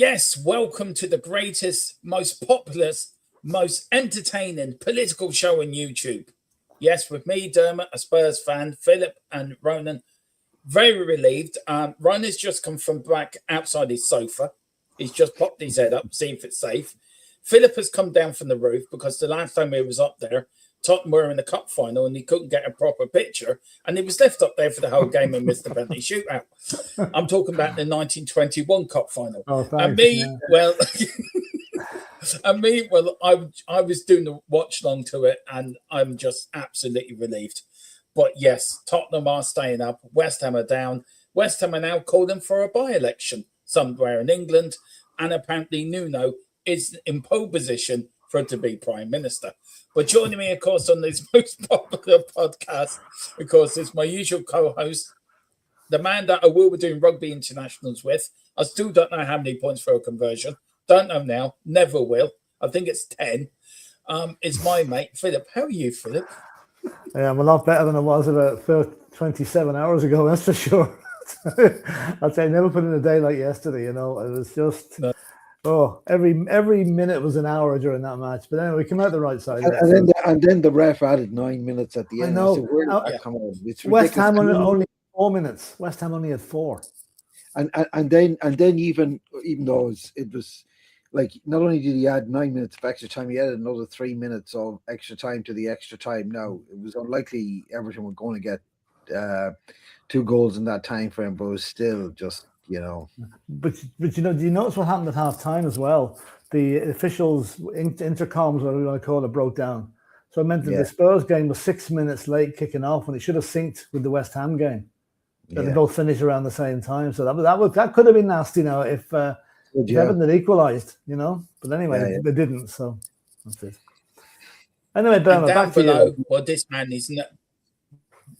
Yes, welcome to the greatest, most populous, most entertaining political show on YouTube. Yes, with me, Dermot, a Spurs fan, Philip and Ronan. Very relieved. Ronan's just come from back outside his sofa. He's just popped his head up, see if it's safe. Philip has come down from the roof because the last time he was up there, Tottenham were in the cup final and he couldn't get a proper picture. And he was left up there for the whole game and missed the penalty shootout. I'm talking about the 1921 cup final. Oh, thanks, and me, I was doing the watch long to it and I'm just absolutely relieved. But yes, Tottenham are staying up. West Ham are down. West Ham are now calling for a by-election somewhere in England. And apparently Nuno is in pole position for it to be Prime Minister. But joining me, of course, on this most popular podcast, of course, is my usual co-host, the man that I will be doing rugby internationals with. I still don't know how many points for a conversion. Don't know now. Never will. I think it's 10. It's my mate, Philip. How are you, Philip? Yeah, I'm a lot better than I was about 27 hours ago, that's for sure. I'd say I never put in a day like yesterday, It was just... No. Oh, every minute was an hour during that match. But anyway, we came out the right side. And then the ref added 9 minutes at the end. I know. It's West Ham only 4 minutes. West Ham only had 4. And then even though it was like, not only did he add 9 minutes of extra time, he added another 3 minutes of extra time to the extra time. Now, it was unlikely Everton were going to get 2 goals in that time frame, but it was still just... But do you notice what happened at half time as well? The officials, intercoms, whatever you want to call it, broke down. So it meant that the Spurs game was 6 minutes late kicking off when it should have synced with the West Ham game. They both finished around the same time. So that could have been nasty now if Everton had equalised, But anyway, they didn't. So that's it. Anyway, Bernard, back to you. Well, this man is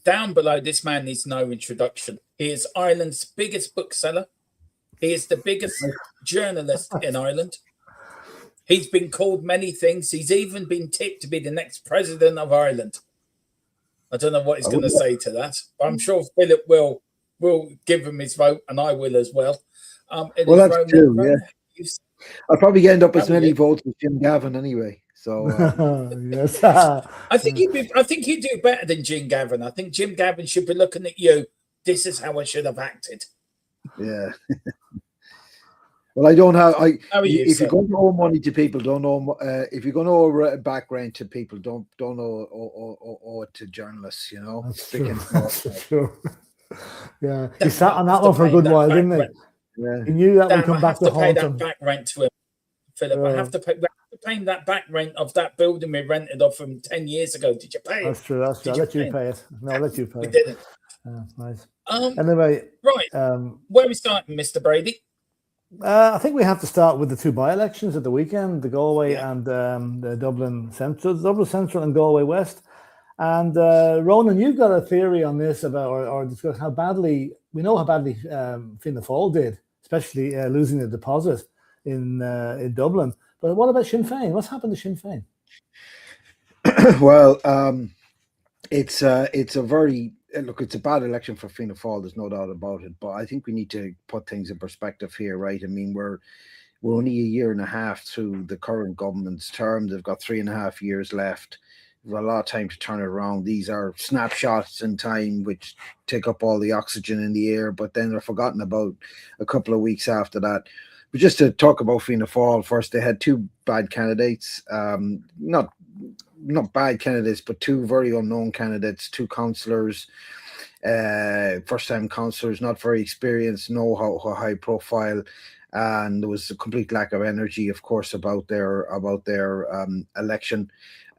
down below. This man needs no introduction. He is Ireland's biggest bookseller. He is the biggest journalist in Ireland. He's been called many things. He's even been tipped to be the next president of Ireland. I don't know what he's going to say to that. But I'm sure Philip will give him his vote, and I will as well. That's true. Yeah, I'll probably end up as many votes as Jim Gavin anyway. So yes, I think he'd do better than Jim Gavin. I think Jim Gavin should be looking at you. This is how I should have acted. Yeah. Well, I don't have. If you're going to owe money to people, don't owe. If you're going to owe a back rent to people, don't owe it to journalists. That's true. That's true. Yeah, he sat on that one for a good while, didn't he? Yeah. He knew that would come back to haunt him. Back rent to him, Philip. I have to pay that back rent of that building we rented off from 10 years ago. Did you pay it? That's true. I'll let you pay it. No, I'll let you pay it. We didn't. Nice. Anyway, right. Where are we starting, Mr. Brady? I think we have to start with the 2 by-elections at the weekend, the Galway and the Dublin Central and Galway West. And Ronan, you've got a theory on this about, or discuss how badly Fianna Fáil did, especially losing the deposit in Dublin. But what about Sinn Féin? What's happened to Sinn Féin? Well, it's a very... Look, it's a bad election for Fianna Fáil, there's no doubt about it. But I think we need to put things in perspective here, right? I mean, we're only a year and a half through the current government's term. They've got 3.5 years left. We've got a lot of time to turn it around. These are snapshots in time which take up all the oxygen in the air, but then they're forgotten about a couple of weeks after that. But just to talk about Fianna Fáil first, they had 2 bad candidates, not bad candidates, but 2 very unknown candidates, 2 councillors, first-time councillors, not very experienced, no high profile, and there was a complete lack of energy, of course, about their election.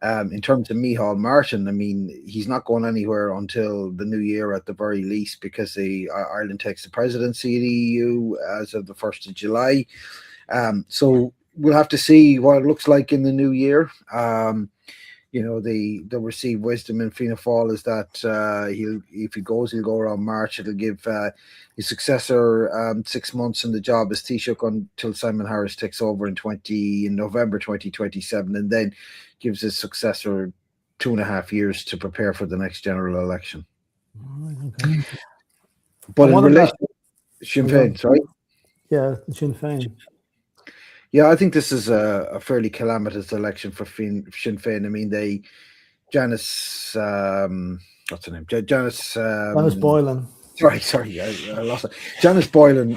In terms of Micheál Martin, I mean, he's not going anywhere until the new year at the very least, because Ireland takes the presidency of the EU as of the 1st of July. So we'll have to see what it looks like in the new year. The received wisdom in Fianna Fáil is that if he goes, he'll go around March. It'll give his successor 6 months in the job as Taoiseach until Simon Harris takes over in November 2027, and then gives his successor 2.5 years to prepare for the next general election. Okay. But in relation to Sinn Féin, sorry? Yeah, Sinn Féin. Yeah, I think this is a fairly calamitous election for Sinn Féin. I mean, Janice, what's her name? Janice. Dennis Boylan. Sorry, I lost it. Janice Boylan.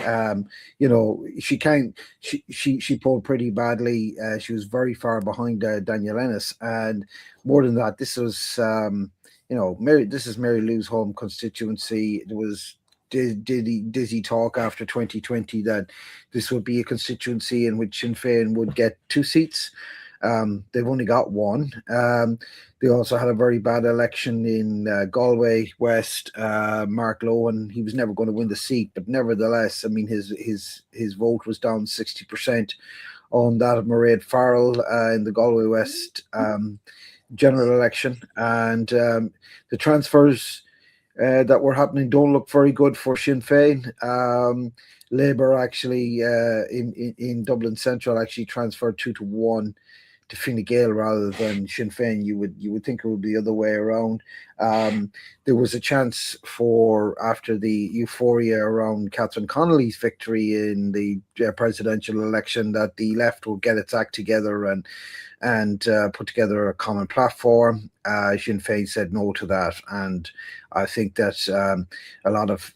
She polled pretty badly. She was very far behind Daniel Ennis, and more than that, this was, this is Mary Lou's home constituency. There was dizzy talk after 2020 that this would be a constituency in which Sinn Féin would get 2 seats. They've only got 1. They also had a very bad election in Galway West. Mark Lohan, he was never going to win the seat, but nevertheless, I mean, his vote was down 60% on that of Mairead Farrell in the Galway West general election. And the transfers that were happening don't look very good for Sinn Féin. Labour actually in Dublin Central actually transferred 2-1 to Fine Gael rather than Sinn Féin. You would think it would be the other way around. There was a chance for, after the euphoria around Catherine Connolly's victory in the presidential election, that the left will get its act together and put together a common platform. Sinn Féin said no to that, and I think that a lot of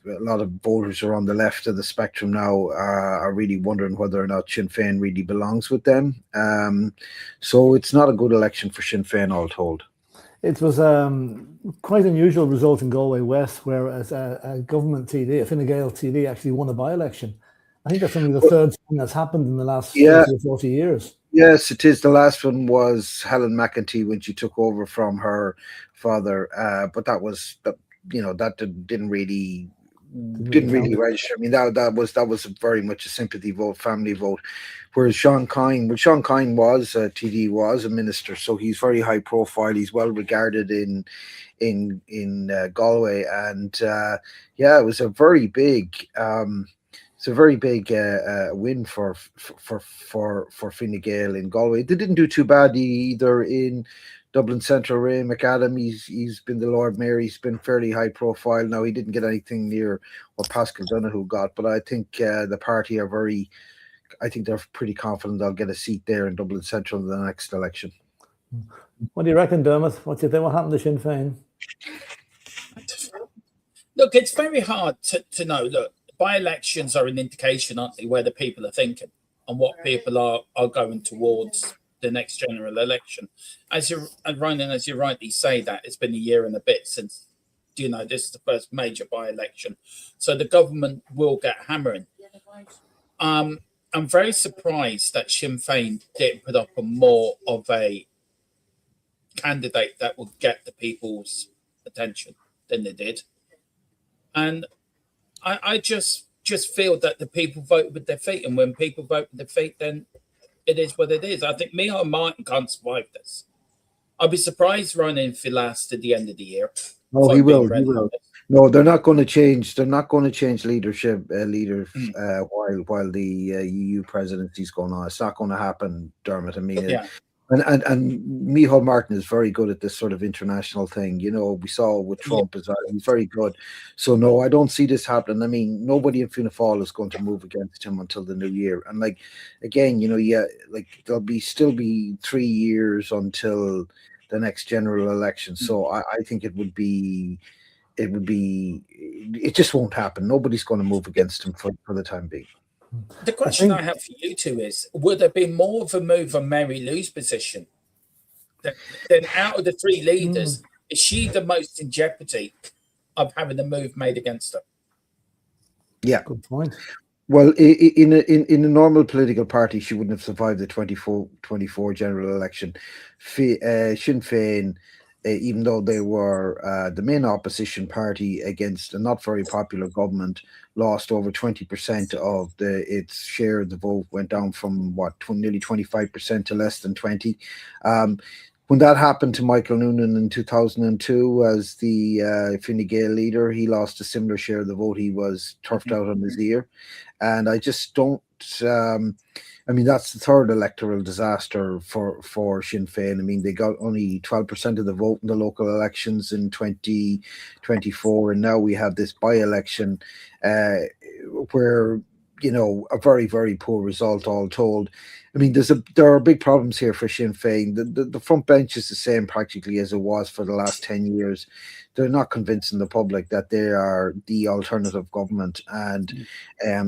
voters are on the left of the spectrum now are really wondering whether or not Sinn Féin really belongs with them. So it's not a good election for Sinn Féin, all told. It was quite unusual result in Galway West, where a government TD, a Fine Gael TD, actually won a by-election. I think that's only the third thing that's happened in the last 30 or 40 years. Yes, it is. The last one was Helen McEntee when she took over from her father, but that didn't really register. I mean, that was very much a sympathy vote, family vote. Whereas Sean Kine was TD, was a minister, so he's very high profile. He's well regarded in Galway, and it was a very big. It's a very big win for Fine Gael in Galway. They didn't do too bad either in Dublin Central. Ray McAdam, he's been the Lord Mayor. He's been fairly high profile. Now, he didn't get anything near what Pascal Donoghue got, but I think the party I think they're pretty confident they'll get a seat there in Dublin Central in the next election. What do you reckon, Dermot? What do you think? What happened to Sinn Féin? Look, it's very hard to know. Look, by-elections are an indication, aren't they, where the people are thinking and what people are going towards the next general election. Ronan, as you rightly say, that it's been a year and a bit since, this is the first major by-election. So the government will get hammering. I'm very surprised that Sinn Féin didn't put up a more of a candidate that would get the people's attention than they did. And I just feel that the people vote with their feet, and when people vote with their feet, then it is what it is. I think Micheál Martin can't survive this. I'd be surprised, Ronan, if he lasts to the end of the year. No, he will. No, they're not going to change. They're not going to change leadership while the EU presidency is going on. It's not going to happen, Dermot. I mean, and Micheál Martin is very good at this sort of international thing. We saw with Trump as well. He's very good. So no, I don't see this happening. I mean, nobody in Fianna Fáil is going to move against him until the new year. And there'll still be 3 years until the next general election. So I think it just won't happen. Nobody's going to move against him for the time being. The question I have for you two is, would there be more of a move on Mary Lou's position than out of the 3 leaders? Is she the most in jeopardy of having a move made against her? Yeah, good point. Well, in a normal political party, she wouldn't have survived the 24 general election. Sinn Féin, even though they were the main opposition party against a not very popular government, lost over 20% of its share of the vote, went down from nearly 25% to less than 20%. When that happened to Michael Noonan in 2002 as the Fine Gael leader, he lost a similar share of the vote. He was turfed out on his ear. And I just don't... that's the third electoral disaster for Sinn Féin. I mean, they got only 12% of the vote in the local elections in 2024, and now we have this by-election where, a very, very poor result all told. I mean, there are big problems here for Sinn Féin. The front bench is the same practically as it was for the last 10 years. They're not convincing the public that they are the alternative government, and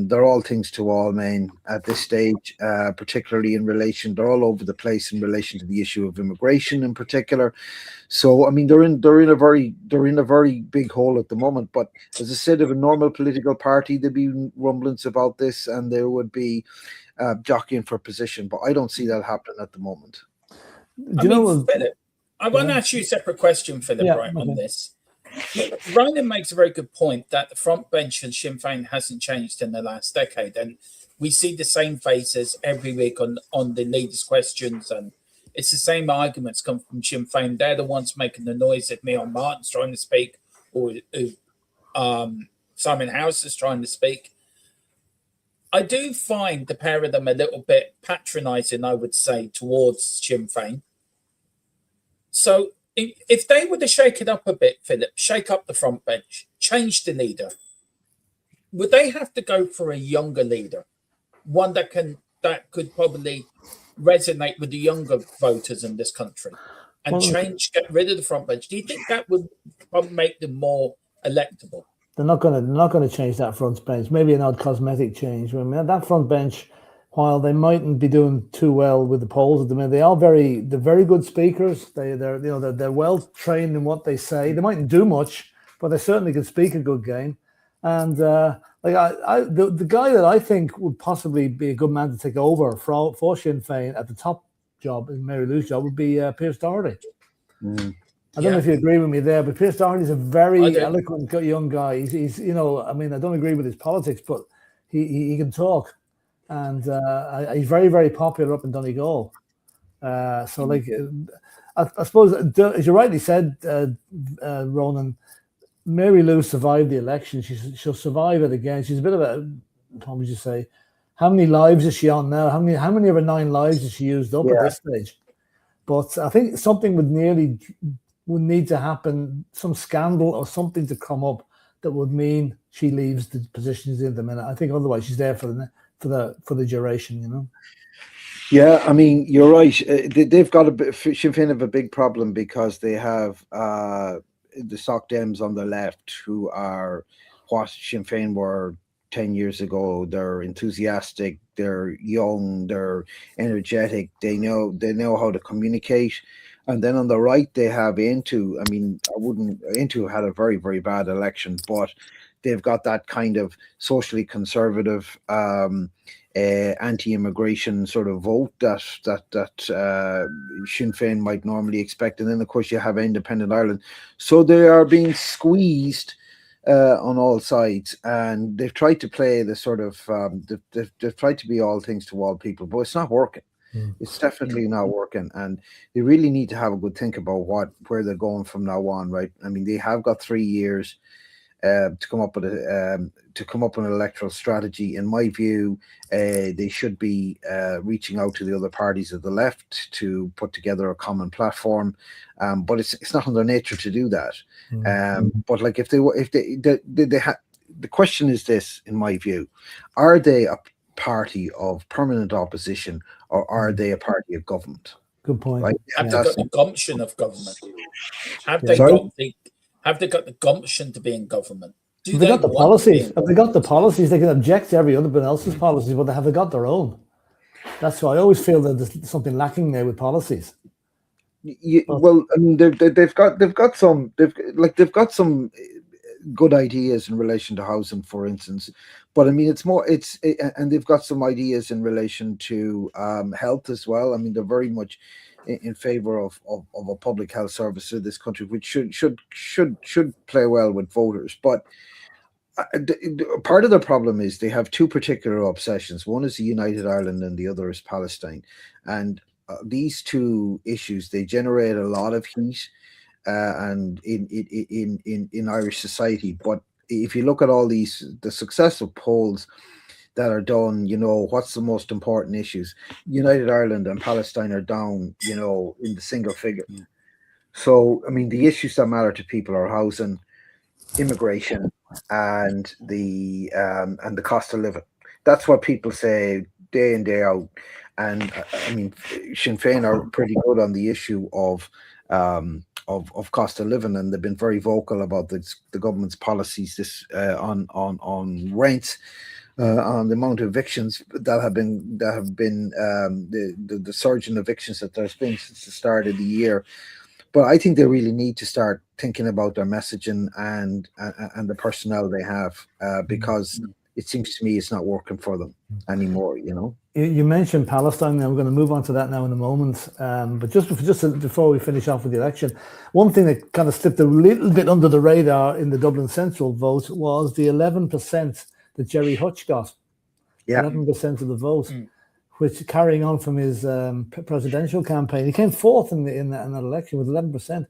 they're all things to all men at this stage, particularly in relation. They're all over the place in relation to the issue of immigration in particular. So I mean, they're in a very big hole at the moment. But as I said, of a normal political party, there'd be rumblings about this, and there would be jockeying for position. But I don't see that happening at the moment. Philip, I want to ask you a separate question, Philip, on this. Ryan makes a very good point that the front bench of Sinn Féin hasn't changed in the last decade, and we see the same faces every week on the leaders' questions, and it's the same arguments come from Sinn Féin. They're the ones making the noise if Neil Martin's trying to speak, or Simon House is trying to speak. I do find the pair of them a little bit patronising, I would say, towards Sinn Féin. So if they were to shake it up a bit, Philip, shake up the front bench, change the leader, would they have to go for a younger leader, one that could probably resonate with the younger voters in this country, and get rid of the front bench? Do you think that would probably make them more electable? They're not going to change that front bench. Maybe an odd cosmetic change. I mean, that front bench, while they mightn't be doing too well with the polls at the minute, they're very good speakers. They're well trained in what they say. They mightn't do much, but they certainly can speak a good game. And the guy that I think would possibly be a good man to take over for Sinn Féin at the top job, in Mary Lou's job, would be Pierce Doherty. I don't know if you agree with me there, but Pierce Doherty's a very eloquent young guy. He's I don't agree with his politics, but he can talk. And he's very, very popular up in Donegal. I suppose, as you rightly said, Ronan, Mary Lou survived the election. She'll survive it again. She's a bit of a, what would you say? How many lives is she on now? How many of her 9 lives has she used up at this stage? But I think something would need to happen, some scandal or something to come up that would mean she leaves the position she's in at the minute. I think otherwise she's there for the duration, Yeah, I mean, you're right. They've got Sinn Féin have a big problem because they have the Soc Dems on the left, who are what Sinn Féin were 10 years ago. They're enthusiastic, they're young, they're energetic, they know how to communicate. And then on the right, they have Intu. I mean, Intu had a very, very bad election, but they've got that kind of socially conservative, anti-immigration sort of vote that Sinn Féin might normally expect. And then, of course, you have Independent Ireland. So they are being squeezed on all sides, and they've tried to play the sort of they've tried to be all things to all people, but it's not working. It's definitely not working, and they really need to have a good think about where they're going from now on, right? I mean, they have got 3 years to come up with an electoral strategy. In my view, they should be reaching out to the other parties of the left to put together a common platform, but it's not in their nature to do that. But like if they the question is this, in my view: are they a party of permanent opposition, or are they a party of government? Good point. Right? Have they got the gumption of government? Have they got the gumption to be in government? Have they got the policies? Have they got the policies? They can object to everyone else's policies, but have they got their own? That's why I always feel that there's something lacking there with policies. Well, I mean, they've got some good ideas in relation to housing, for instance, but I mean, and they've got some ideas in relation to health as well. I mean, they're very much in favor of a public health service in this country, which should play well with voters. But part of the problem is they have 2 particular obsessions. One is the United Ireland, and the other is Palestine. And these 2 issues, they generate a lot of heat and in Irish society. But if you look at all the successful polls that are done, what's the most important issues? United Ireland and Palestine are down, in the single figure. So, I mean, the issues that matter to people are housing, immigration, and the cost of living. That's what people say day in, day out. And I mean, Sinn Féin are pretty good on the issue of cost of living, and they've been very vocal about the government's policies on rents, on the amount of evictions that have been the surge in evictions that there's been since the start of the year. But I think they really need to start thinking about their messaging and the personnel they have, because it seems to me it's not working for them anymore. You mentioned Palestine, and we're going to move on to that now in a moment. But just before we finish off with the election, one thing that kind of slipped a little bit under the radar in the Dublin Central vote was the 11% that Jerry Hutch got. Yeah, 11% of the vote, which, carrying on from his presidential campaign, he came fourth in that election with 11%.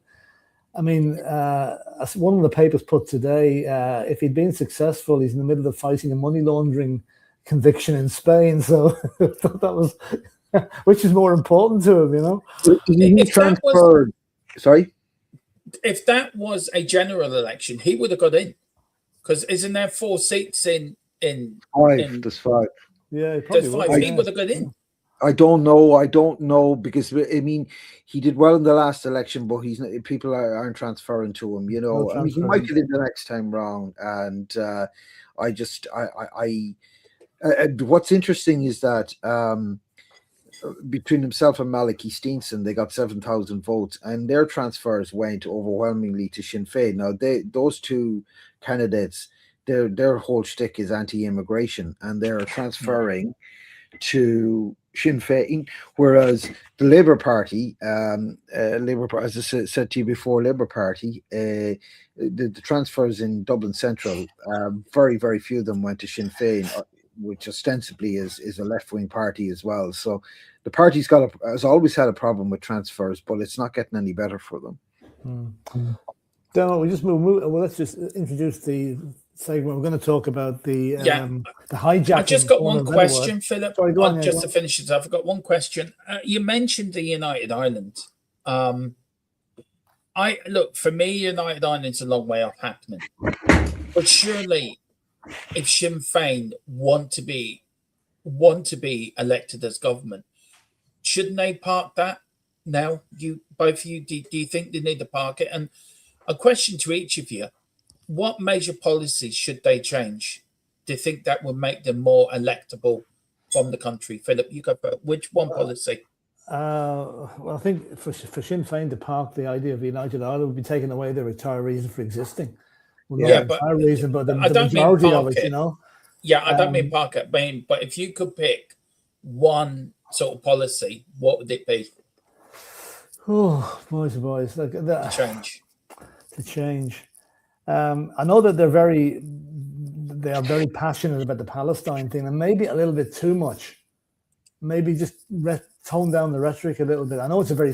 I mean, as one of the papers put today, if he'd been successful, he's in the middle of fighting a money laundering conviction in Spain. So I thought that was, which is more important to him, Sorry? If that was a general election, he would have got in. Because isn't there 4 seats in five? There's 5. Yeah, there's 5. He would have got in. I don't know because I mean he did well in the last election, but people aren't transferring to him. I mean, he might get in the next time round, and what's interesting is that between himself and Malachy Steenson, they got 7,000 votes, and their transfers went overwhelmingly to Sinn Féin. Now, those two candidates, their whole shtick is anti-immigration, and they're transferring to Sinn Féin, whereas the Labour Party, as I said to you before, Labour Party, the transfers in Dublin Central, very, very few of them went to Sinn Féin, which ostensibly is a left-wing party as well. So the party's has always had a problem with transfers, but it's not getting any better for them. Dermot, we just move. Well, let's just introduce the segment. We're going to talk about the hijacking. I just got one question, Philip. Sorry, go on, to finish it, I've got one question. You mentioned the United Ireland. For me, United Ireland's a long way off happening. But surely, if Sinn Féin want to be elected as government, shouldn't they park that now? Both of you, do you think they need to park it? And a question to each of you: what major policies should they change? Do you think that would make them more electable from the country? Philip, you go first. Which one policy? Well, I think for Sinn Féin to park the idea of United Ireland would be taking away their entire reason for existing. Well, but the majority of it, Yeah, I don't mean park it. But if you could pick one sort of policy, what would it be? Oh, boys, like that. To change. I know that they are very passionate about the Palestine thing, and maybe a little bit too much. Maybe just tone down the rhetoric a little bit. I know it's a very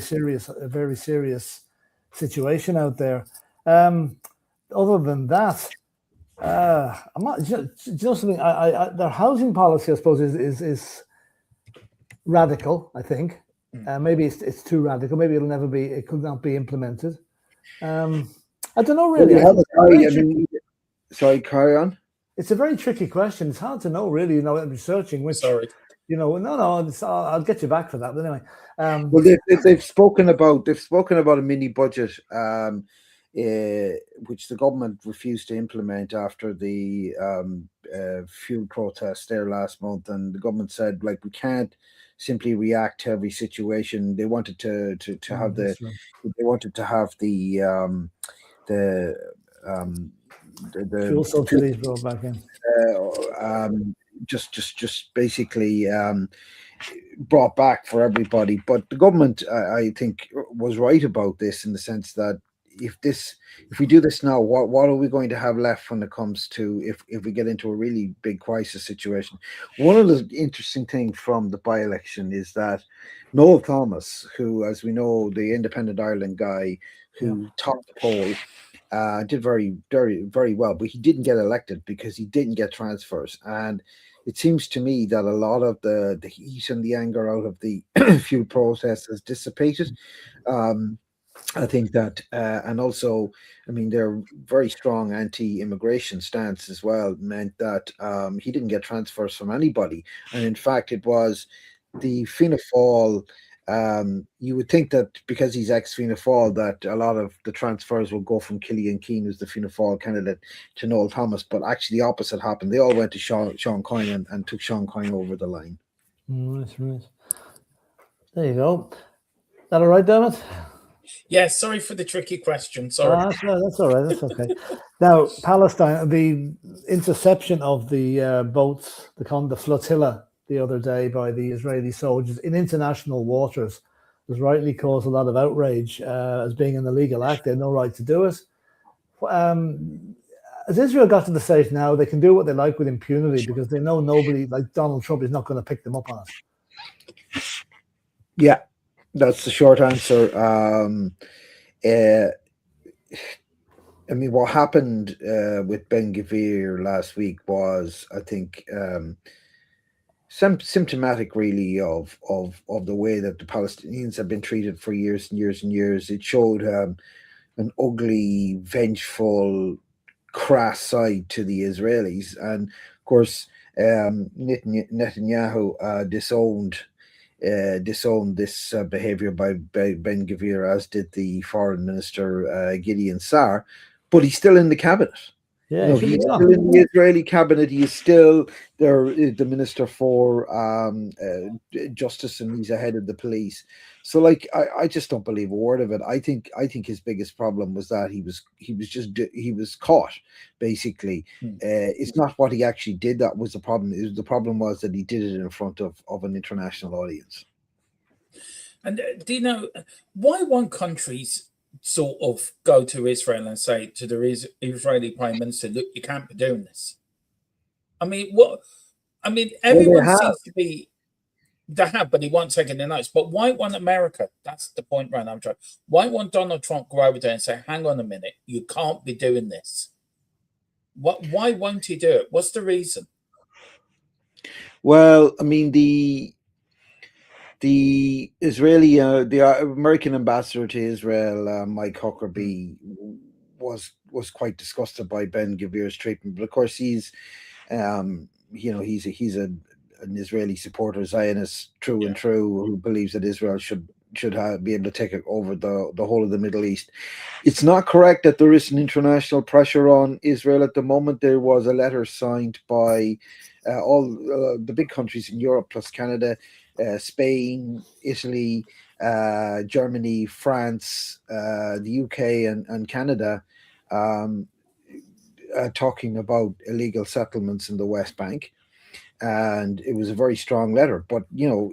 serious situation out there. Other than that, I'm not. Do you know something? Their housing policy, I suppose, is radical. I think maybe it's too radical. Maybe it could not be implemented. I don't know really. Sorry, carry on. It's a very tricky question. It's hard to know really. I'm researching which. Sorry. I'll get you back for that. But anyway, well, they've spoken about a mini budget, which the government refused to implement after the fuel protest there last month, and the government said we can't simply react to every situation. They wanted to have they wanted to have the fuel subsidies brought back in. Just basically brought back for everybody. But the government, I think, was right about this in the sense that if we do this now, what are we going to have left when it comes to if we get into a really big crisis situation? One of the interesting things from the by-election is that Noel Thomas, who, as we know, the Independent Ireland guy who topped the poll, did very, very, very well, but he didn't get elected because he didn't get transfers. And it seems to me that a lot of the heat and the anger out of the fuel protest has dissipated. I think that, and also, I mean, their very strong anti-immigration stance as well meant that he didn't get transfers from anybody. And in fact, it was the Fianna Fáil, you would think that because he's ex-Fianna Fáil, that a lot of the transfers will go from Killian Keane, who's the Fianna Fáil candidate, to Noel Thomas. But actually, the opposite happened. They all went to Sean Coyne and took Sean Coyne over the line. Right. There you go. Is that all right, Dermot? Yeah, sorry for the tricky question. Sorry. That's all right. That's okay. Now, Palestine, the interception of the boats, the flotilla the other day by the Israeli soldiers in international waters has rightly caused a lot of outrage as being an illegal act. They have no right to do it. As Israel got to the stage now, they can do what they like with impunity because they know nobody like Donald Trump is not going to pick them up on it. Yeah, that's the short answer. I mean, what happened with Ben Gvir last week was, I think, symptomatic, really, of the way that the Palestinians have been treated for years and years and years. It showed an ugly, vengeful, crass side to the Israelis, and of course, Netanyahu disowned this behavior by Ben Gvir, as did the foreign minister Gideon Sa'ar, but he's still in the cabinet. Yeah, he's still in the Israeli cabinet. He is still the minister for justice, and he's ahead of the police. So, like, I just don't believe a word of it. I think his biggest problem was that he was caught. Basically, it's not what he actually did that was the problem. The problem was that he did it in front of an international audience. And do you know why one country's sort of go to Israel and say to the Israeli Prime Minister, look, you can't be doing this? I mean, everyone seems to be, they have, but he won't take any notes. But why won't America? That's the point, right? I'm trying. Why won't Donald Trump go over there and say, hang on a minute, you can't be doing this? Why won't he do it? What's the reason? Well, I mean, the Israeli, the American ambassador to Israel, Mike Huckabee, was quite disgusted by Ben Gvir's treatment. But of course, he's an Israeli supporter, Zionist true and true, who believes that Israel should be able to take over the whole of the Middle East. It's not correct that there is an international pressure on Israel at the moment. There was a letter signed by all the big countries in Europe plus Canada, Spain, Italy, Germany, France, the UK, and Canada, talking about illegal settlements in the West Bank. And it was a very strong letter. But, the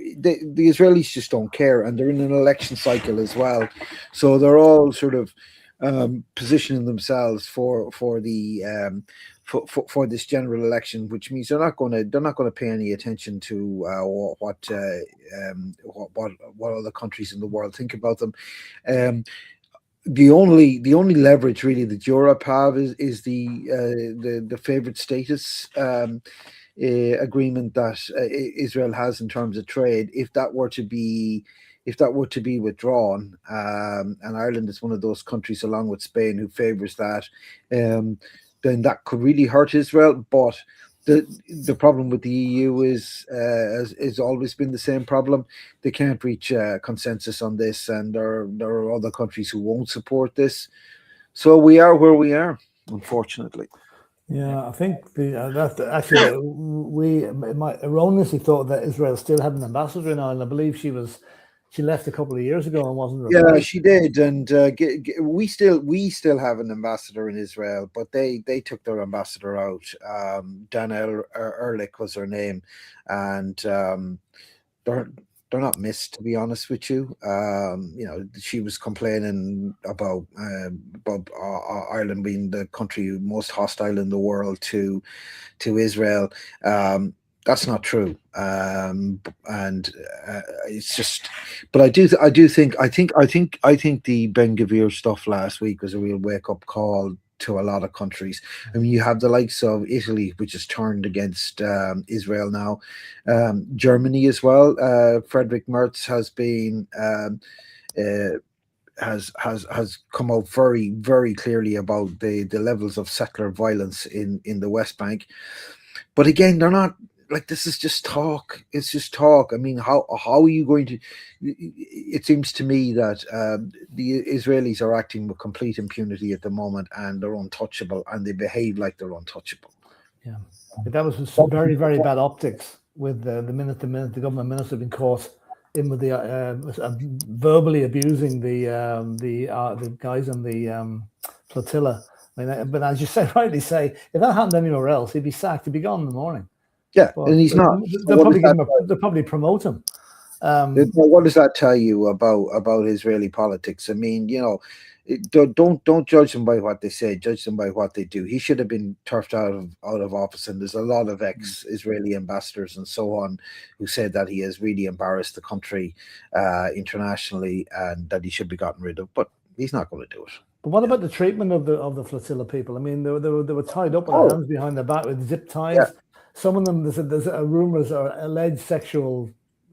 Israelis just don't care. And they're in an election cycle as well. So they're all sort of positioning themselves for this general election, which means they're not going to pay any attention to what other countries in the world think about them. The only leverage really that Europe have is the favored status agreement that Israel has in terms of trade. If that were to be withdrawn, and Ireland is one of those countries, along with Spain, who favors that, then that could really hurt Israel. But the problem with the EU is has always been the same problem. They can't reach a consensus on this, and there are other countries who won't support this. So we are where we are, unfortunately. Yeah, I think we might erroneously thought that Israel still had an ambassador in Ireland. I believe she left a couple of years ago and wasn't replaced. Yeah, she did, and we still have an ambassador in Israel, but they took their ambassador out. Dana Ehrlich was her name, and they're not missed, to be honest with you. She was complaining about Ireland being the country most hostile in the world to Israel. That's not true, and it's just. But I think the Ben Gvir stuff last week was a real wake up call to a lot of countries. I mean, you have the likes of Italy, which has turned against Israel now. Germany as well. Friedrich Merz has been has come out very, very clearly about the levels of settler violence in the West Bank. But again, they're not like, this is just talk. It's just talk. I mean, how are you going to? It seems to me that the Israelis are acting with complete impunity at the moment, and they're untouchable, and they behave like they're untouchable. Yeah, but that was some very, very bad optics with the government minister being caught in with the verbally abusing the guys on the flotilla. I mean, but as you rightly say, if that happened anywhere else, he'd be sacked. He'd be gone in the morning. Yeah, but, and he's not. They'll probably promote him. What does that tell you about Israeli politics? I mean, don't judge them by what they say. Judge them by what they do. He should have been turfed out of office. And there's a lot of ex-Israeli ambassadors and so on who said that he has really embarrassed the country internationally, and that he should be gotten rid of. But he's not going to do it. But what about the treatment of the flotilla people? I mean, they were tied up with their hands behind their back with zip ties. Yeah. Some of them, there's rumors or alleged sexual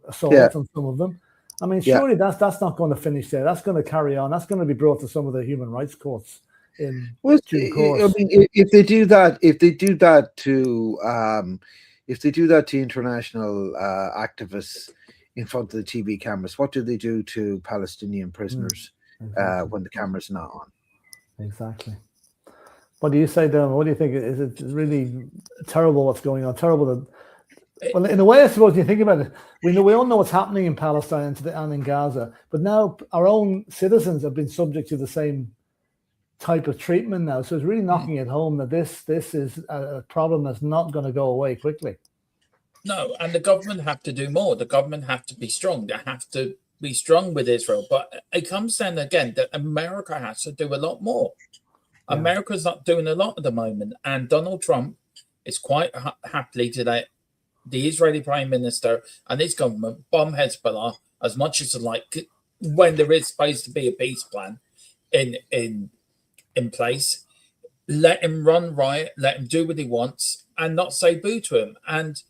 assaults on some of them. I mean, surely that's not going to finish there. That's going to carry on. That's going to be brought to some of the human rights courts in due course. I mean, if they do that to international activists in front of the TV cameras, what do they do to Palestinian prisoners when the camera's not on? Exactly. What do you say, Dermot? What do you think? Is it really terrible what's going on? Terrible that, well, in a way, I suppose, you think about it, we all know what's happening in Palestine and in Gaza, but now our own citizens have been subject to the same type of treatment now. So it's really knocking it home that this is a problem that's not going to go away quickly. No, and the government have to do more. The government have to be strong. They have to be strong with Israel. But it comes down again that America has to do a lot more. Yeah. America's not doing a lot at the moment. And Donald Trump is quite happily to let the Israeli Prime Minister and his government bomb Hezbollah as much as they like, when there is supposed to be a peace plan in place. Let him run riot, let him do what he wants, and not say boo to him. And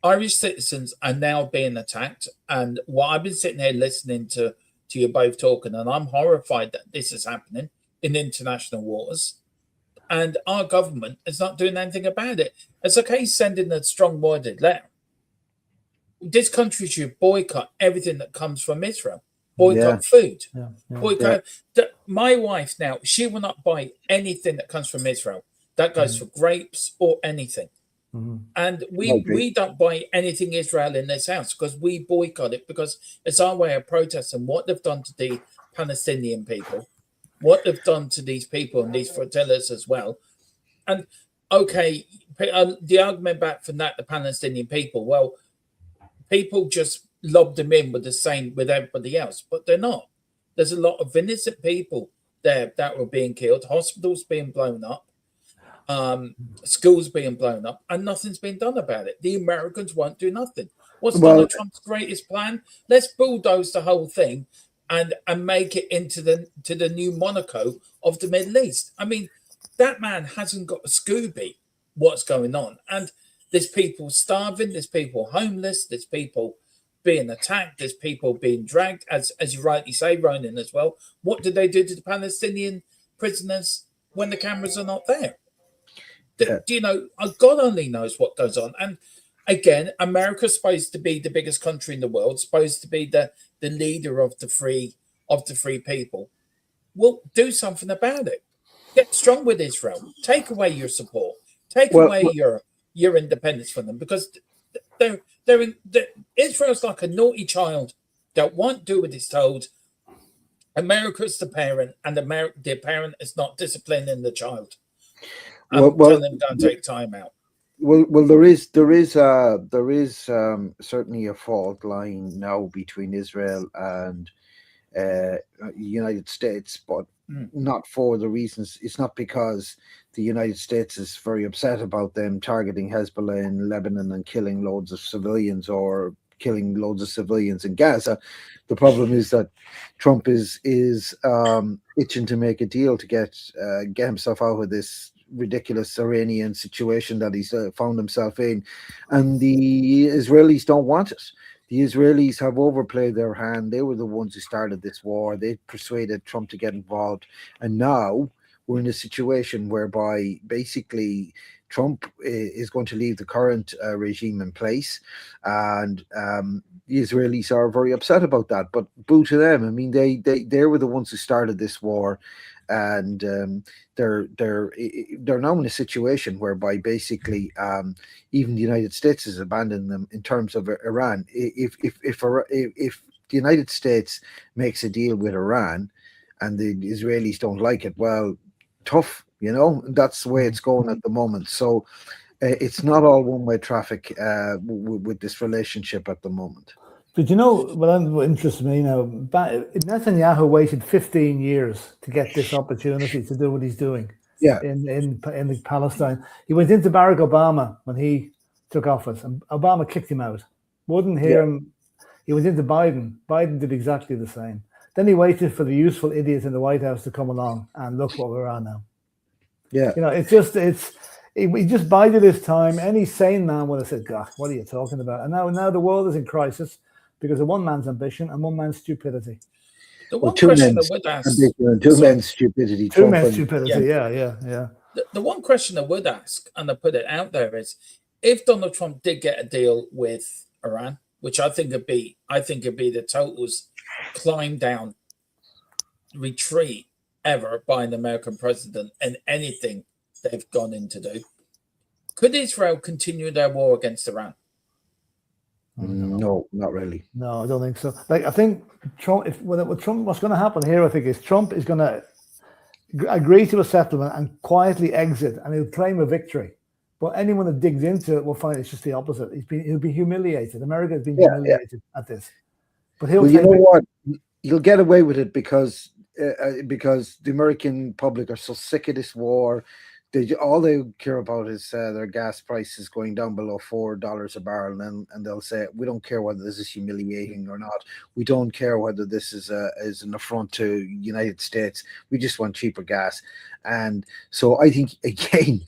Irish citizens are now being attacked. And what I've been sitting here listening to you both talking, and I'm horrified that this is happening in international waters. And our government is not doing anything about it. It's okay sending a strong-worded letter. This country should boycott everything that comes from Israel. Boycott food. Boycott. My wife now, she will not buy anything that comes from Israel. That goes for grapes or anything. Mm-hmm. And we don't buy anything Israel in this house because we boycott it, because it's our way of protesting what they've done to the Palestinian people, what they've done to these people and these flotillas as well. And okay, the argument back from that, the Palestinian people, well, people just lobbed them in with the same with everybody else, but they're not. There's a lot of innocent people there that were being killed, hospitals being blown up, schools being blown up, and nothing's been done about it. The Americans won't do nothing. What's Donald Trump's greatest plan? Let's bulldoze the whole thing and make it into the new Monaco of the Middle East. I mean, that man hasn't got a Scooby what's going on. And there's people starving, there's people homeless, there's people being attacked, there's people being dragged, as you rightly say, Ronan, as well. What did they do to the Palestinian prisoners when the cameras are not there? God only knows what goes on. And again, America's supposed to be the biggest country in the world, supposed to be the leader of the free people. Well, do something about it. Get strong with Israel. Take away your support. Take away your independence from them, because Israel's like a naughty child that won't do what it's told. America's the parent, and the parent is not disciplining the child. Telling them don't take time out. Well, there is certainly a fault line now between Israel and United States, but not for the reasons. It's not because the United States is very upset about them targeting Hezbollah in Lebanon and killing loads of civilians, or killing loads of civilians in Gaza. The problem is that Trump is itching to make a deal to get himself out of this ridiculous Iranian situation that he's found himself in, and the Israelis don't want it. The Israelis have overplayed their hand. They were the ones who started this war. They persuaded Trump to get involved, and now we're in a situation whereby basically Trump is going to leave the current regime in place, and the Israelis are very upset about that. But boo to them. I mean, they were the ones who started this war, and they're now in a situation whereby basically even the United States has abandoned them in terms of Iran. If the United States makes a deal with Iran and the Israelis don't like it, well, tough, that's the way it's going at the moment. So it's not all one-way traffic with this relationship at the moment. But what interests me now, Netanyahu waited 15 years to get this opportunity to do what he's doing. Yeah. In Palestine. He went into Barack Obama when he took office, and Obama kicked him out. Wouldn't hear him. He went into Biden. Biden did exactly the same. Then he waited for the useful idiots in the White House to come along, and look what we're on now. Yeah. He just bided his time. Any sane man would have said, God, what are you talking about? And now the world is in crisis because of one man's ambition and one man's stupidity. The one question I would ask... Two men's stupidity. Two men's stupidity, yeah. The one question I would ask, and I put it out there, is if Donald Trump did get a deal with Iran, which I think it'd be the totals climb down retreat ever by an American president and anything they've gone in to do, could Israel continue their war against Iran? No, not really. No, I don't think so. I think Trump. What's going to happen here, I think, is Trump is going to agree to a settlement and quietly exit, and he'll claim a victory. But anyone that digs into it will find it's just the opposite. He'll be humiliated. America has been humiliated at this. But he'll. Well, you know what? You'll get away with it because the American public are so sick of this war. All they care about is their gas prices going down below $4 a barrel, and they'll say, we don't care whether this is humiliating or not. We don't care whether this is an affront to the United States. We just want cheaper gas. And so I think, again,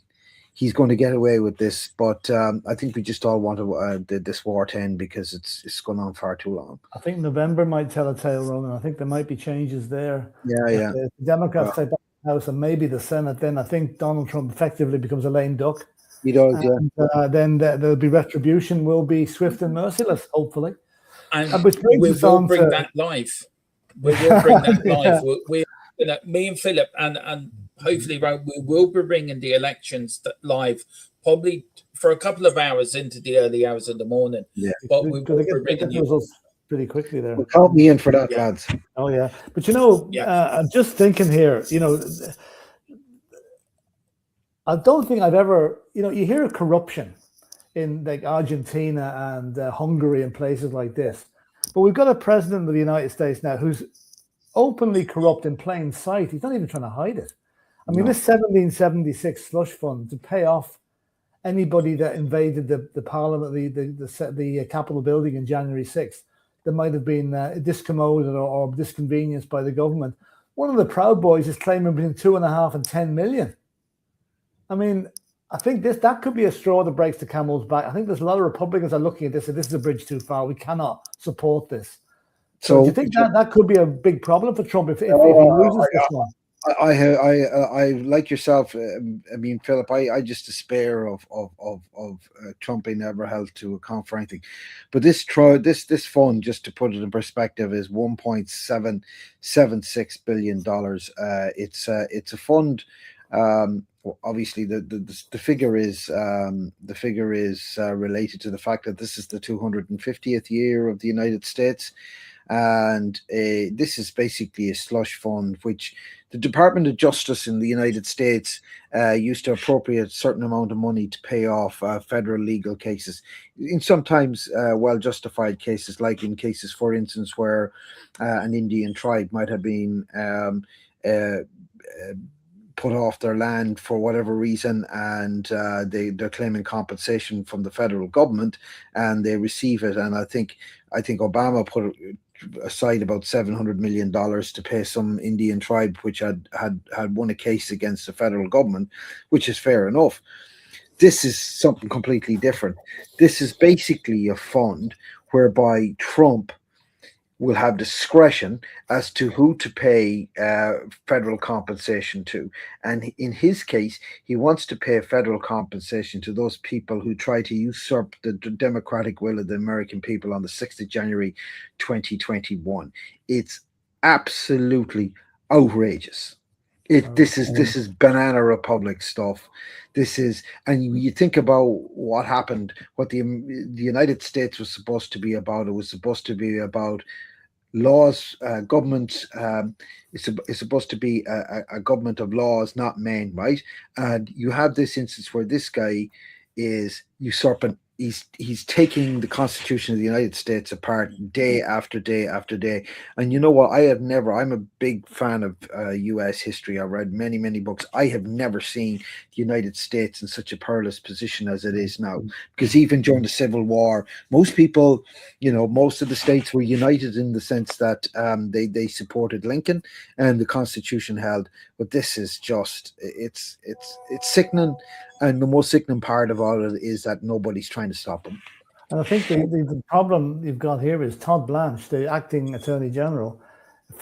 he's going to get away with this. But I think we just all want this war to end because it's gone on far too long. I think November might tell a tale, Ronan. I think there might be changes there. Yeah. The Democrats take back House and maybe the Senate, then I think Donald Trump effectively becomes a lame duck. He does, then there'll be retribution, will be swift and merciless, hopefully. And we will bring that live. We will bring that live. Me and Philip and hopefully we will be bringing the elections live, probably for a couple of hours into the early hours of the morning. Yeah, but we will be bringing results pretty quickly there. Well, count me in for that, lads. Oh yeah, but I'm just thinking here. I don't think I've ever. You hear of corruption in like Argentina and Hungary and places like this, but we've got a president of the United States now who's openly corrupt in plain sight. He's not even trying to hide it. I mean, this 1776 slush fund to pay off anybody that invaded the Parliament, the Capitol building in January 6th. That might have been discommoded or disconvenienced by the government. One of the Proud Boys is claiming between 2.5 and 10 million. I mean, I think that could be a straw that breaks the camel's back. I think there's a lot of Republicans are looking at this and this is a bridge too far. We cannot support this. So do you think that could be a big problem for Trump if he loses this one? I like yourself. I mean, Philip, I just despair of Trump being ever held to account for anything. But this fund, just to put it in perspective, is $1.776 billion. It's a fund. Obviously, the figure is related to the fact that this is the 250th year of the United States. And this is basically a slush fund, which the Department of Justice in the United States used to appropriate a certain amount of money to pay off federal legal cases, in sometimes well-justified cases, like in cases, for instance, where an Indian tribe might have been put off their land for whatever reason, and they're claiming compensation from the federal government, and they receive it. And I think Obama put aside about $700 million to pay some Indian tribe which had won a case against the federal government, which is fair enough. This is something completely different. This is basically a fund whereby Trump will have discretion as to who to pay federal compensation to. And in his case, he wants to pay federal compensation to those people who try to usurp the democratic will of the American people on the 6th of January, 2021. It's absolutely outrageous. This is banana republic stuff. This is, and you think about what happened, what the United States was supposed to be about. It was supposed to be about laws, government. It's supposed to be a government of laws, not men, right? And you have this instance where this guy is usurping. He's taking the Constitution of the United States apart day after day after day. And you know what? I'm a big fan of U.S. history. I've read many, many books. I have never seen the United States in such a perilous position as it is now. Because even during the Civil War, most people, most of the states were united in the sense that they supported Lincoln and the Constitution held. But this is just, it's sickening. And the most sickening part of all of it is that nobody's trying to stop him. And I think the problem you've got here is Todd Blanche, the acting Attorney General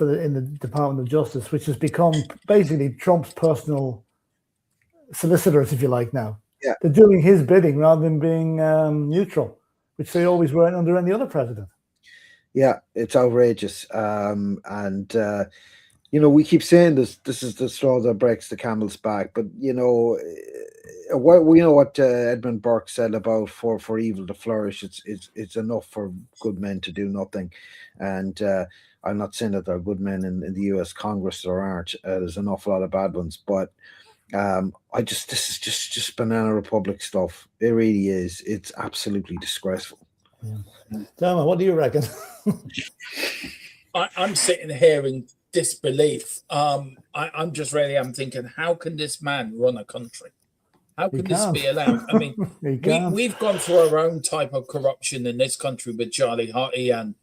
in the Department of Justice, which has become basically Trump's personal solicitors, if you like. Now, they're doing his bidding rather than being neutral, which they always were under any other president. Yeah, it's outrageous, we keep saying this is the straw that breaks the camel's back, but we know what Edmund Burke said about for evil to flourish. It's enough for good men to do nothing, and I'm not saying that there are good men in the U.S. Congress. There aren't. There's an awful lot of bad ones, but this is just banana republic stuff. It really is. It's absolutely disgraceful. Dermot, what do you reckon? I'm sitting here in disbelief. I'm thinking, how can this man run a country? How can this be allowed? I mean, we've gone through our own type of corruption in this country with Charlie Hottie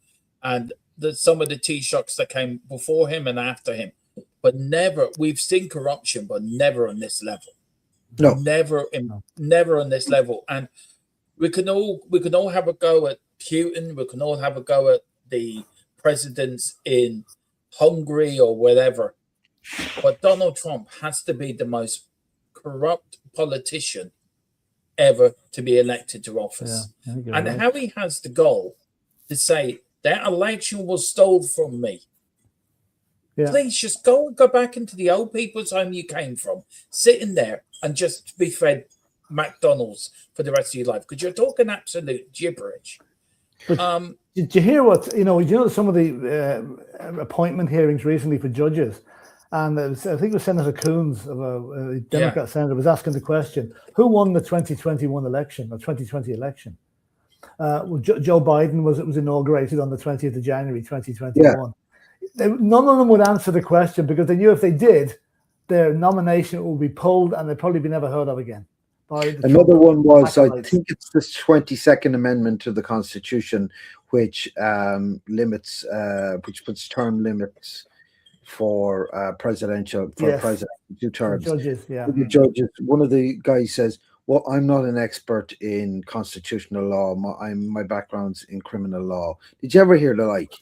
and some of the Taoiseachs that came before him and after him. But we've seen corruption, but never on this level. No, never on this level. And we can all have a go at Putin. We can all have a go at the presidents in Hungary or whatever. But Donald Trump has to be the most corrupt politician ever to be elected to office. And how he has the goal to say that election was stolen from me. Please just go back into the old people's home you came from, sitting there and just be fed McDonald's for the rest of your life, because you're talking absolute gibberish. But did you hear some of the appointment hearings recently for judges? And I think it was Senator Coons, of a Democrat senator, was asking the question, who won the 2021 election or 2020 election? Joe Biden was inaugurated on the 20th of January, 2021. None of them would answer the question because they knew if they did, their nomination would be pulled and they'd probably be never heard of again. Another one was, I think it's the 22nd Amendment to the Constitution, which puts term limits for presidential 2 terms. Judges, The judges. One of the guys says, "Well, I'm not an expert in constitutional law. My background's in criminal law." Did you ever hear the like?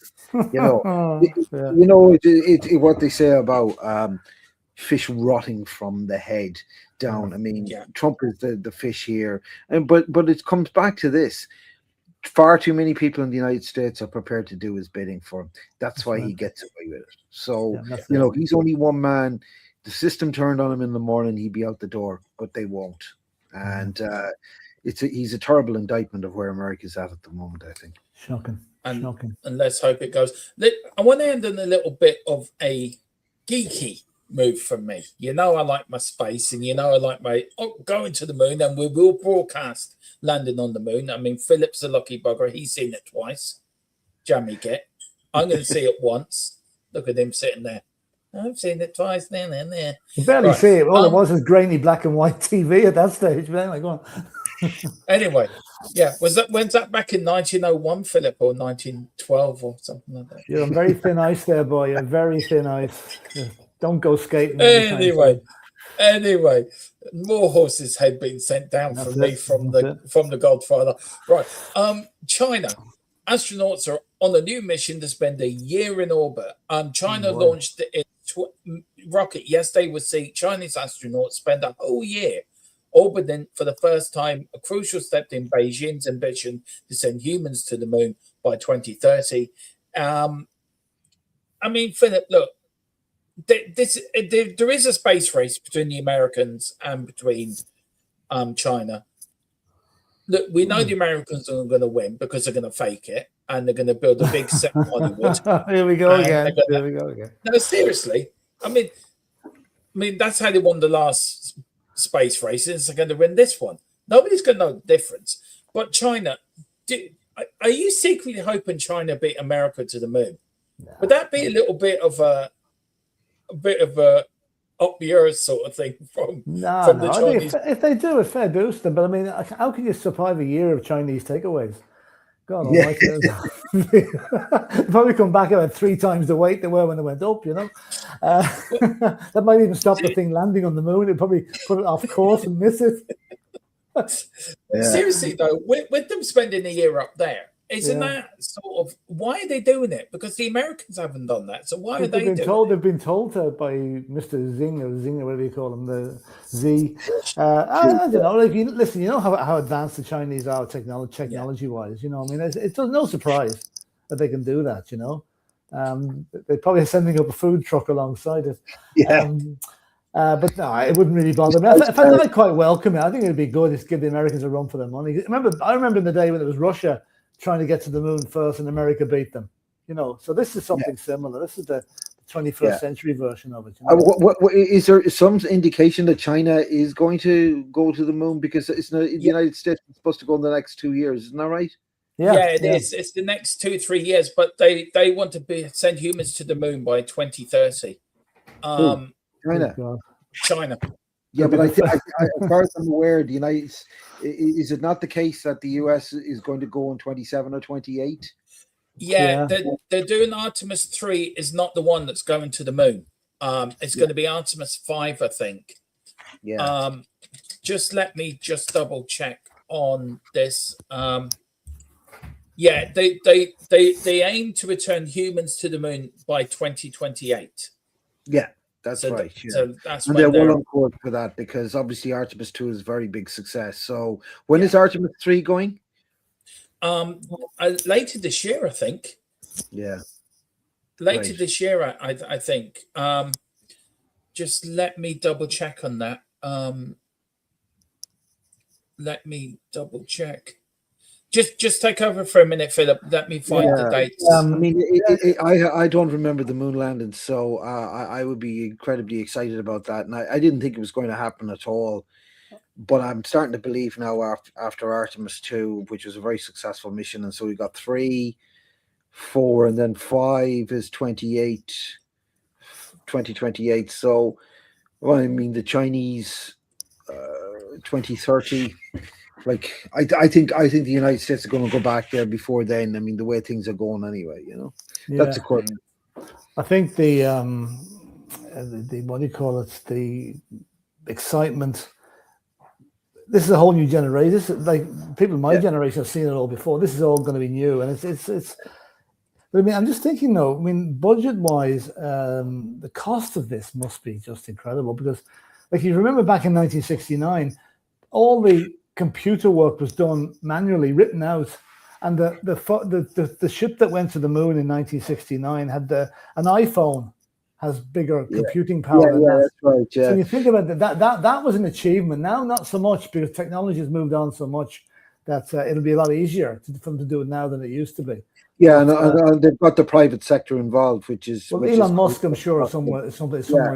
What they say about fish rotting from the head down. I mean, Trump is the fish here, but it comes back to this. Far too many people in the United States are prepared to do his bidding for him. That's why he gets away with it. So, he's only one man. The system turned on him in the morning, he'd be out the door, but they won't. And he's a terrible indictment of where America's at the moment, I think. Shocking. And let's hope it goes. I want to end on a little bit of a geeky move from me. I like my space, and I like my going to the moon, and we will broadcast landing on the moon. I mean, Philip's a lucky bugger. He's seen it twice. Jammy get. I'm going to see it once. Look at him sitting there. I've seen it twice. There. You barely see it. All it was grainy black and white TV at that stage. But anyway, go on. Anyway, when's that back in 1901, Philip, or 1912 or something like that? You're on very thin ice there, boy. You're very thin ice. Don't go skating. Anyway, more horses had been sent down from me from the Godfather. Right. China. astronauts are on a new mission to spend a year in orbit. China launched its rocket. Yes, they would see Chinese astronauts spend a whole year orbiting for the first time, a crucial step in Beijing's ambition to send humans to the moon by 2030. I mean, Philip, look, there is a space race between the Americans and between China. Look, we know the Americans are going to win because they're going to fake it and they're going to build a big set in Hollywood. Here we go again. Here we go again. No, seriously. I mean, that's how they won the last space races. They're going to win this one. Nobody's going to know the difference. But China, are you secretly hoping China beat America to the moon? No. Would that be a little bit of a up yours sort of thing from the Chinese? If they do, a fair boost them. But I mean, how can you survive a year of Chinese takeaways? God, probably come back about 3 times the weight they were when they went up. That might even stop the thing landing on the moon. It'd probably put it off course and miss it. Seriously though, with them spending a year up there, isn't that sort of why are they doing it? Because the Americans haven't done that, so why are they doing it? They've been told by Mr. Zing or whatever you call him, the Z. I don't know. Like, listen, you know how advanced the Chinese are technology wise. You know, I mean, it's no surprise that they can do that. You know, they're probably sending up a food truck alongside it. Yeah. But no, it wouldn't really bother me. I'd quite welcome it. I think it'd be good to give the Americans a run for their money. I remember in the day when it was Russia trying to get to the moon first and America beat them. You know, so this is something similar. This is the 21st century version of it. You know? Is there some indication that China is going to go to the moon? Because it's not, the United States is supposed to go in the next 2 years. Isn't that right? Yeah, it is. It's the next 2-3 years, but they want to send humans to the moon by 2030. China. Yeah, but I think, as far as I'm aware, the United is it not the case that the US is going to go in 27 or 28? Yeah. They're doing Artemis 3 is not the one that's going to the moon. It's going to be Artemis 5, I think. Yeah. Just let me double check on this. They aim to return humans to the moon by 2028. Yeah. That's right. So that's and they're well on course for that because obviously Artemis 2 is a very big success. So when is Artemis 3 going? Later this year, I think. Yeah. Later this year, I think. Just let me double check on that. Let me double check. Just take over for a minute, Philip. Let me find the dates. I mean, I don't remember the moon landing, so I would be incredibly excited about that. And I didn't think it was going to happen at all. But I'm starting to believe now after Artemis 2, which was a very successful mission. And so we got 3, 4, and then 5 is 2028. So, well, I mean, the Chinese 2030... Like I think the United States are going to go back there before then. I mean, the way things are going anyway, you know. Yeah. That's a question. I think the what do you call it? The excitement. This is a whole new generation. This is like people in my generation have seen it all before. This is all going to be new, and it's. But I mean, I'm just thinking though. I mean, budget-wise, the cost of this must be just incredible because, like, you remember back in 1969, all the computer work was done manually, written out, and the ship that went to the moon in 1969 had an iPhone has bigger computing power than that. That's right. Yeah. So you think about that was an achievement. Now, not so much because technology has moved on so much that it'll be a lot easier for them to do it now than it used to be. Yeah, and they've got the private sector involved, which is Elon Musk, I'm sure, somewhere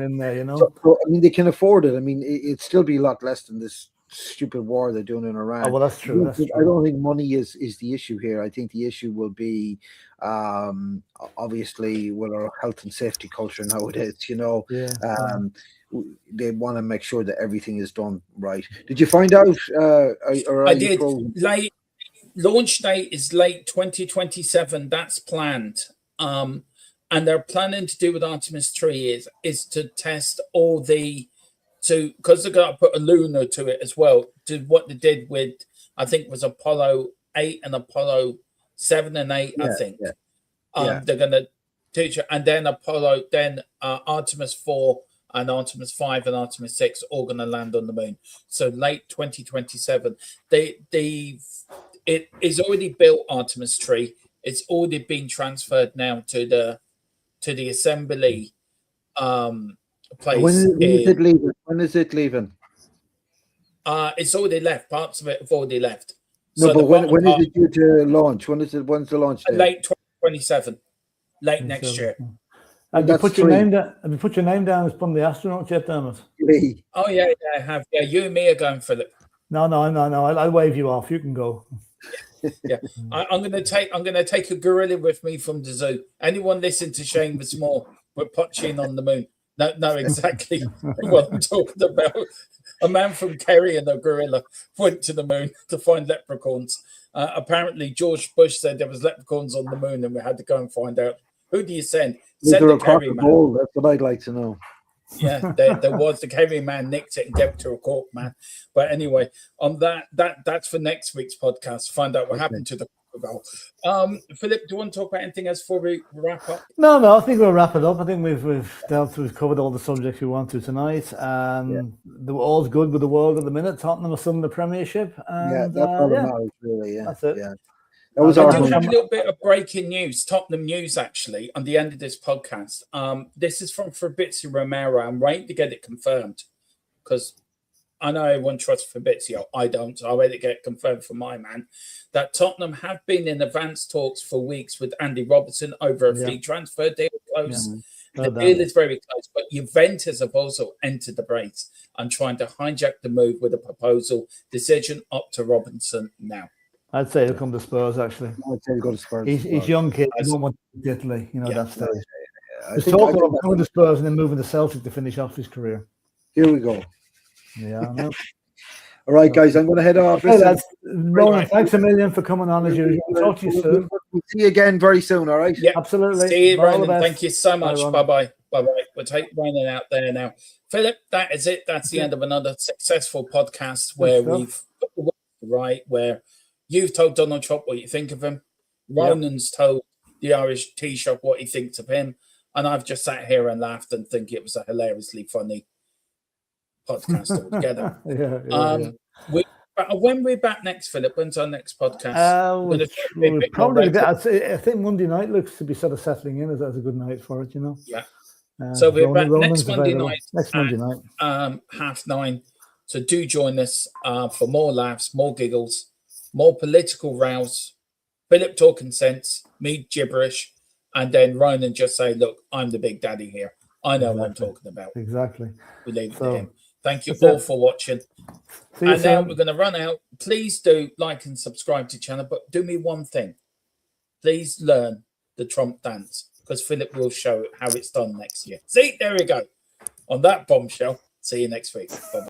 in there, you know. So, I mean, they can afford it. I mean, it'd still be a lot less than this stupid war they're doing in Iran. Oh, well, that's true. I don't think money is the issue here. I think the issue will be obviously with our health and safety culture nowadays, you know. They want to make sure that everything is done right. Did you find out? I did. Launch date is late 2027. That's planned. And they're planning to do with Artemis 3 is to test all the because they're going to put a lunar to it as well, to what they did with, I think it was Apollo 8 and Apollo 7 and 8, I think. They're going to teach it, and then Apollo, then Artemis 4 and Artemis 5 and Artemis 6 all going to land on the moon. So late 2027. It is already built, Artemis tree. It's already been transferred now to the assembly place. When is it leaving? When is it leaving? It's already left. Parts of it have already left. No, So but when is it due to launch? When's the launch date? Late 2027. Late next year. Have you put your name down? Have you put your name down as one of the astronauts yet, Dermot? Oh yeah, I have. Yeah, you and me are going, Philip. No. I'll wave you off. You can go. Yeah, I'm going to take a gorilla with me from the zoo. Anyone listen to Seamus Moore? We're punching on the moon. No, exactly what I'm talking about. A man from Kerry and a gorilla went to the moon to find leprechauns. Apparently, George Bush said there was leprechauns on the moon, and we had to go and find out. Who do you send? Send the Kerry man. Bowl? That's what I'd like to know. Yeah, there was the Kerry man nicked it and gave it to a cork man. But anyway, on that's for next week's podcast. Find out what happened to the goal. Philip, do you want to talk about anything else before we wrap up? No, I think we'll wrap it up. I think we've covered all the subjects we want to tonight. All's good with the world at the minute. Tottenham are still in the Premiership. And, that's all that matters, really. Yeah, that's it. Yeah. That was I do have a little bit of breaking news, Tottenham news, actually, on the end of this podcast. This is from Fabrizio Romero. I'm waiting to get it confirmed because I know everyone trusts Fabrizio. I don't. So I'll wait to get it confirmed from my man that Tottenham have been in advanced talks for weeks with Andy Robertson over a free transfer deal close. The deal is very close, but Juventus have also entered the race and trying to hijack the move with a proposal decision up to Robinson now. I'd say he'll come to Spurs, actually. I'd say he'll go to Spurs. He's young kid. He don't want to Italy. That's the There's talk about coming to Spurs and then moving to Celtic to finish off his career. Here we go. Yeah, I know. All right, guys, I'm going to head off. Hey, lads. Roland, thanks a million for coming on as usual. Talk to you soon. We'll see you again very soon, all right? Yeah, absolutely. See you, Ronan. Thank you so much. Bye-bye. We'll take Ronan out there now. Philip, that is it. That's the end of another successful podcast where we've put the work right, where you've told Donald Trump what you think of him. Ronan's told the Irish Tea-Shop what he thinks of him. And I've just sat here and laughed and think it was a hilariously funny podcast altogether. When we're back next, Philip, when's our next podcast? I think Monday night looks to be sort of settling in as a good night for it, Yeah. So we're back next Monday night. Next Monday night. 9:30. So do join us for more laughs, more giggles, more political rows, Philip talking sense, me gibberish, and then Ronan just say, look, I'm the big daddy here. I know what I'm talking about. Exactly. We leave it to him. Thank you all for watching. And now we're going to run out. Please do like and subscribe to the channel, but do me one thing. Please learn the Trump dance because Philip will show how it's done next year. See, there we go. On that bombshell, see you next week. Bye-bye.